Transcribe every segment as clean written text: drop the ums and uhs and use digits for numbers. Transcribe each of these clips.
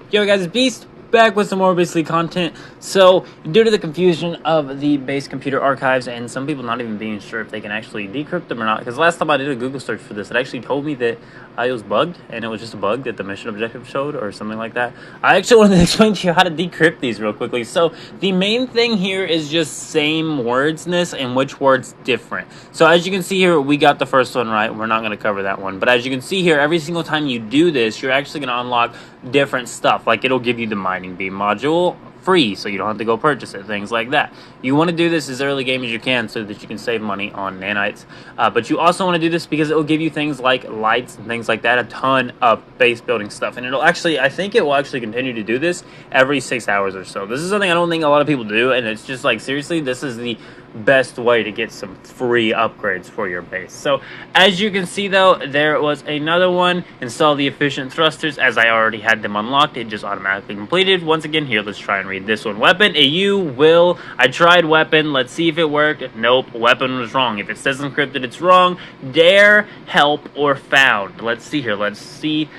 Yo guys, Beast back with some more basically content. So due to the confusion of the base computer archives and some people not even being sure if they can actually decrypt them or not, because last time I did a Google search for this, it actually told me that it was bugged and it was just a bug that the mission objective showed or something like that. I actually wanted to explain to you how to decrypt these real quickly. So the main thing here is just same wordsness and which words different. So as you can see here, we got the first one right. We're not going to cover that one, but as you can see here, every single time you do this, you're actually going to unlock different stuff. Like it'll give you the mining beam module free, so you don't have to go purchase it, things like that. You want to do this as early game as you can so that you can save money on nanites, but you also want to do this because it will give you things like lights and things like that, a ton of base building stuff, and it'll actually, I think it will actually continue to do this every 6 hours or so. This is something I don't think a lot of people do, and it's just like, seriously, this is the best way to get some free upgrades for your base. So as you can see though, there was another one, install the efficient thrusters. As I already had them unlocked, it just automatically completed. Once again, here, let's try and read this one. Weapon, I tried weapon, let's see if it worked. Nope, weapon was wrong. If it says encrypted, it's wrong. Dare, help, or found. Let's see here, let's see.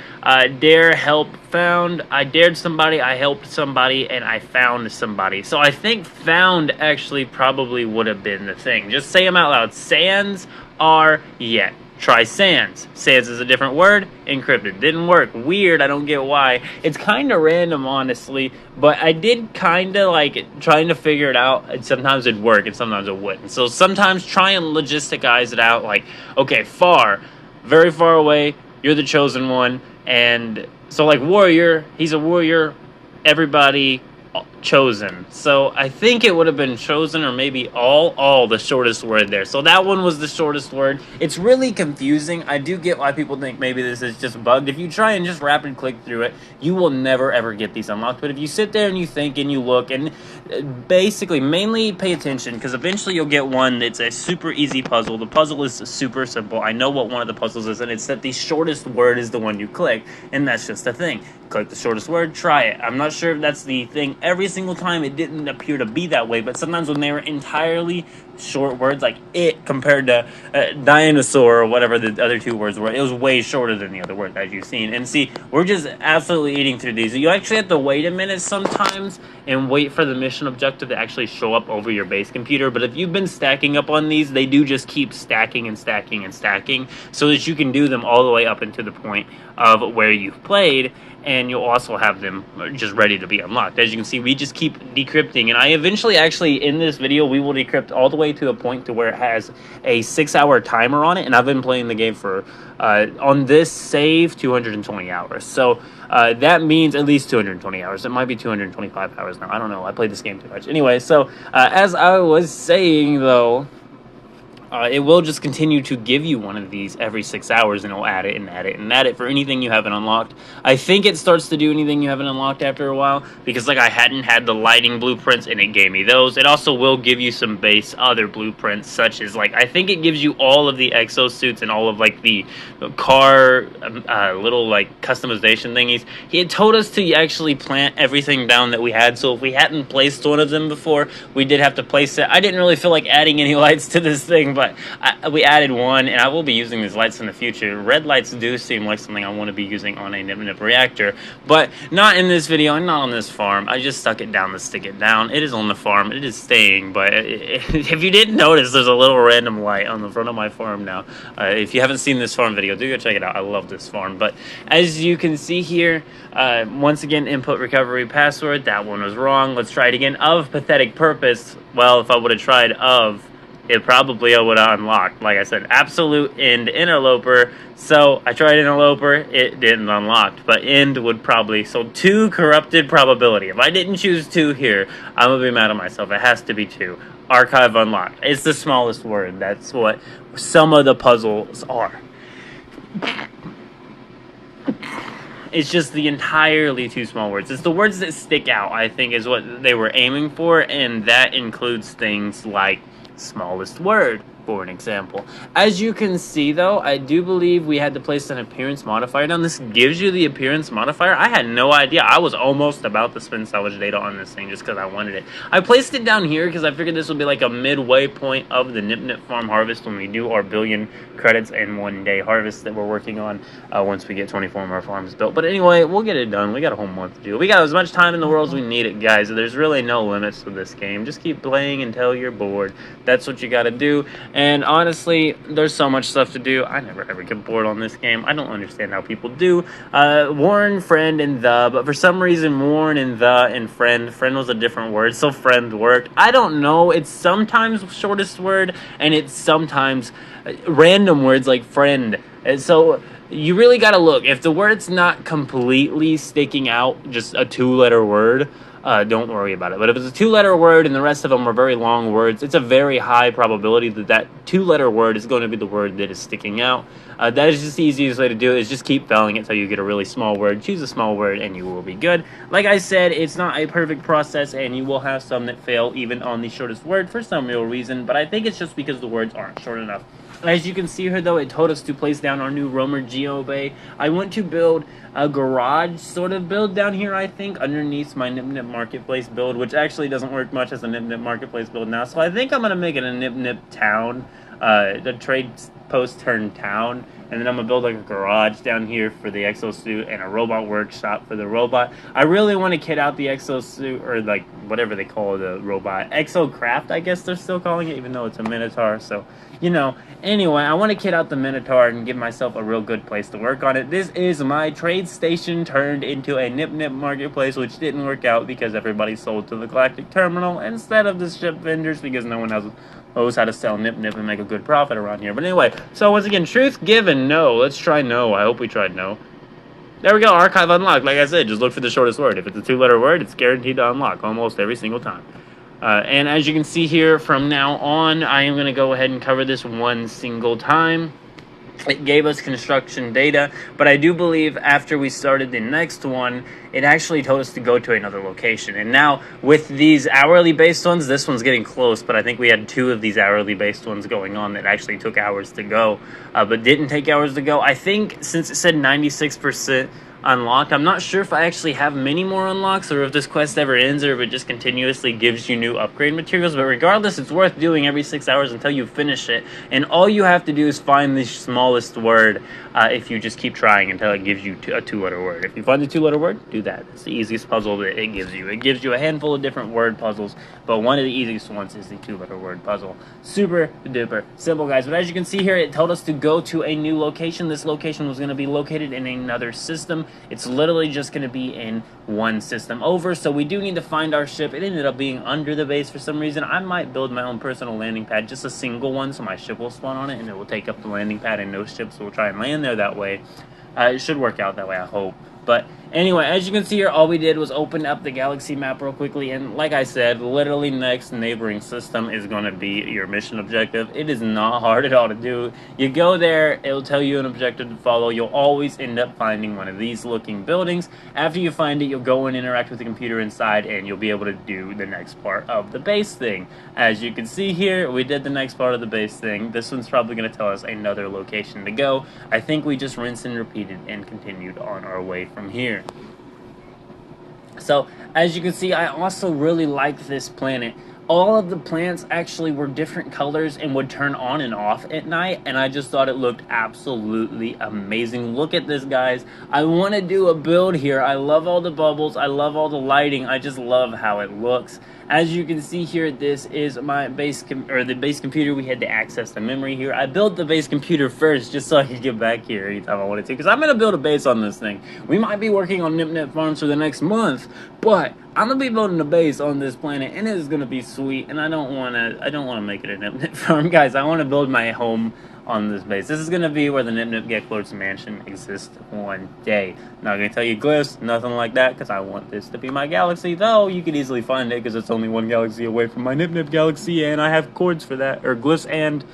Dare, help, found. I dared somebody, I helped somebody, and I found somebody. So I think found actually probably would have been the thing. Just say them out loud. Sands are yet. Try sans. Sans is a different word. Encrypted. Didn't work. Weird. I don't get why. It's kind of random, honestly. But I did kind of like trying to figure it out. And sometimes it'd work and sometimes it wouldn't. So sometimes try and logisticize it out. Like, okay, far. Very far away. You're the chosen one. And so like warrior. He's a warrior. Everybody chosen. So I think it would have been chosen, or maybe all the shortest word there. So that one was the shortest word. It's really confusing. I do get why people think maybe this is just bugged. If you try and just rapid click through it, you will never ever get these unlocked. But if you sit there and you think and you look and basically mainly pay attention, because eventually you'll get one that's a super easy puzzle. The puzzle is super simple. I know what one of the puzzles is, and it's that the shortest word is the one you click, and that's just a thing. Click the shortest word, try it. I'm not sure if that's the thing every single time. It didn't appear to be that way, but sometimes when they were entirely short words, like it compared to dinosaur or whatever the other two words were, it was way shorter than the other word, as you've seen. And see, we're just absolutely eating through these. You actually have to wait a minute sometimes and wait for the mission objective to actually show up over your base computer. But if you've been stacking up on these, they do just keep stacking and stacking and stacking so that you can do them all the way up into the point of where you've played, and you'll also have them just ready to be unlocked. As you can see, we just keep decrypting, and I eventually, actually, in this video, we will decrypt all the way to a point to where it has a 6-hour timer on it, and I've been playing the game for, on this save, 220 hours. So that means at least 220 hours. It might be 225 hours now. I don't know. I played this game too much. Anyway, so as I was saying, though, it will just continue to give you one of these every 6 hours, and it'll add it and add it and add it for anything you haven't unlocked. I think it starts to do anything you haven't unlocked after a while, because like I hadn't had the lighting blueprints, and it gave me those. It also will give you some base other blueprints, such as like, I think it gives you all of the exosuits and all of like the car little like customization thingies. He had told us to actually plant everything down that we had, so if we hadn't placed one of them before, we did have to place it. I didn't really feel like adding any lights to this thing, but we added one, and I will be using these lights in the future. Red lights do seem like something I want to be using on a nip reactor, but not in this video and not on this farm. I just stuck it down to stick it down. It is on the farm. It is staying, but if you didn't notice, there's a little random light on the front of my farm now. If you haven't seen this farm video, do go check it out. I love this farm. But as you can see here, once again, input recovery password. That one was wrong. Let's try it again. Of pathetic purpose. Well, if I would have tried of, it probably would have unlocked. Like I said, absolute end interloper. So I tried interloper, it didn't unlock. But end would probably, so 2 corrupted probability. If I didn't choose 2 here, I'm gonna be mad at myself. It has to be 2. Archive unlocked. It's the smallest word. That's what some of the puzzles are. It's just the entirely too small words. It's the words that stick out, I think, is what they were aiming for, and that includes things like smallest word, for an example. As you can see, though, I do believe we had to place an appearance modifier down. This gives you the appearance modifier. I had no idea. I was almost about to spend salvage data on this thing just because I wanted it. I placed it down here because I figured this would be like a midway point of the Nip farm harvest when we do our billion credits in 1 day harvest that we're working on once we get 24 more farms built. But anyway, we'll get it done. We got a whole month to do it. We got as much time in the world as we need it, guys. There's really no limits to this game. Just keep playing until you're bored. That's what you got to do. And honestly, there's so much stuff to do. I never ever get bored on this game. I don't understand how people do. Warn, friend, and the, but for some reason, warn and the and friend was a different word, so friend worked. I don't know. It's sometimes shortest word, and it's sometimes random words like friend. And so you really got to look. If the word's not completely sticking out, just a 2-letter word, don't worry about it. But if it's a 2-letter word and the rest of them are very long words, it's a very high probability that that 2-letter word is going to be the word that is sticking out. That is just the easiest way to do it, is just keep spelling it until you get a really small word. Choose a small word and you will be good. Like I said, it's not a perfect process and you will have some that fail even on the shortest word for some real reason, but I think it's just because the words aren't short enough. As you can see here, though, it told us to place down our new roamer geobay. I want to build a garage sort of build down here, I think, underneath my Nip Marketplace build, which actually doesn't work much as a Nip Marketplace build now. So I think I'm going to make it a Nip town, the trade post turned town. And then I'm going to build like a garage down here for the exosuit and a robot workshop for the robot. I really want to kit out the exosuit, or like whatever they call the robot. Exocraft, I guess they're still calling it, even though it's a Minotaur. So, you know, anyway, I want to kit out the Minotaur and give myself a real good place to work on it. This is my trade station turned into a Nip Marketplace, which didn't work out because everybody sold to the Galactic Terminal instead of the ship vendors because no one knows how to sell Nip and make a good profit around here. But anyway, so once again, truth given, no. Let's try no. I hope we tried no. There we go, archive unlocked. Like I said, just look for the shortest word. If it's a 2-letter word, it's guaranteed to unlock almost every single time. And as you can see here, from now on, I am going to go ahead and cover this one single time. It gave us construction data, but I do believe after we started the next one, it actually told us to go to another location. And now, with these hourly based ones, this one's getting close, but I think we had 2 of these hourly based ones going on that actually took hours to go, but didn't take hours to go. I think since it said 96% unlocked, I'm not sure if I actually have many more unlocks or if this quest ever ends or if it just continuously gives you new upgrade materials, but regardless, it's worth doing every 6 hours until you finish it. And all you have to do is find the smallest word if you just keep trying until it gives you a 2-letter word. If you find the 2-letter word, do that. It's the easiest puzzle that it gives you. It gives you a handful of different word puzzles, but one of the easiest ones is the 2-letter word puzzle. Super duper simple, guys. But as you can see here, it told us to go to a new location. This location was going to be located in another system. It's literally just going to be in one system over, so we do need to find our ship. It ended up being under the base for some reason. I might build my own personal landing pad, just a single one, so my ship will spawn on it, and it will take up the landing pad and no ships, so we'll try and land there that way. It should work out that way, I hope. But anyway, as you can see here, all we did was open up the galaxy map real quickly, and like I said, literally next neighboring system is going to be your mission objective. It is not hard at all to do. You go there, it'll tell you an objective to follow. You'll always end up finding one of these looking buildings. After you find it, you'll go and interact with the computer inside, and you'll be able to do the next part of the base thing. As you can see here, we did the next part of the base thing. This one's probably going to tell us another location to go. I think we just rinsed and repeated and continued on our way from here. So, as you can see, I also really like this planet. All of the plants actually were different colors and would turn on and off at night, and I just thought it looked absolutely amazing. Look at this, guys. I want to do a build here. I love all the bubbles. I love all the lighting. I just love how it looks. As you can see here, this is my base computer. We had to access the memory here. I built the base computer first just so I could get back here anytime I wanted to, because I'm going to build a base on this thing. We might be working on Nip farms for the next month, but I'm going to be building a base on this planet, and it is going to be sweet, and I don't want to make it a Nip farm, guys. I want to build my home on this base. This is going to be where the Nip Get Close Mansion exists one day. Not going to tell you glyphs, nothing like that, because I want this to be my galaxy, though you could easily find it because it's only one galaxy away from my Nip galaxy, and I have coords for that, or glyphs and,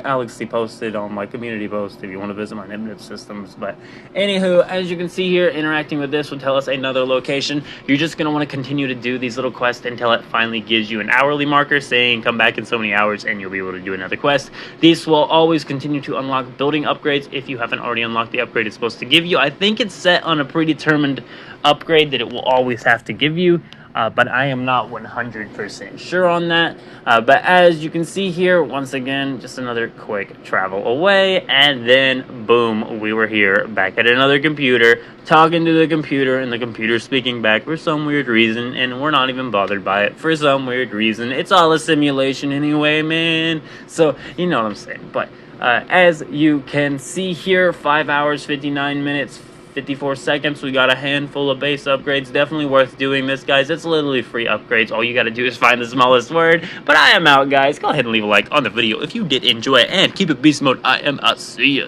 Alex posted on my community post if you want to visit my nib systems. But anywho, as you can see here, interacting with this will tell us another location. You're just going to want to continue to do these little quests until it finally gives you an hourly marker saying come back in so many hours and you'll be able to do another quest. These will always continue to unlock building upgrades if you haven't already unlocked the upgrade it's supposed to give you. I think it's set on a predetermined upgrade that it will always have to give you. But I am not 100% sure on that. But as you can see here, once again, just another quick travel away. And then, boom, we were here back at another computer, talking to the computer, and the computer speaking back for some weird reason. And we're not even bothered by it for some weird reason. It's all a simulation anyway, man. So, you know what I'm saying. But as you can see here, 5 hours, 59 minutes, 54 seconds. We got a handful of base upgrades. Definitely worth doing this, guys. It's literally free upgrades. All you got to do is find the smallest word. But I am out, guys. Go ahead and leave a like on the video if you did enjoy it. And keep it beast mode. I am out. See ya.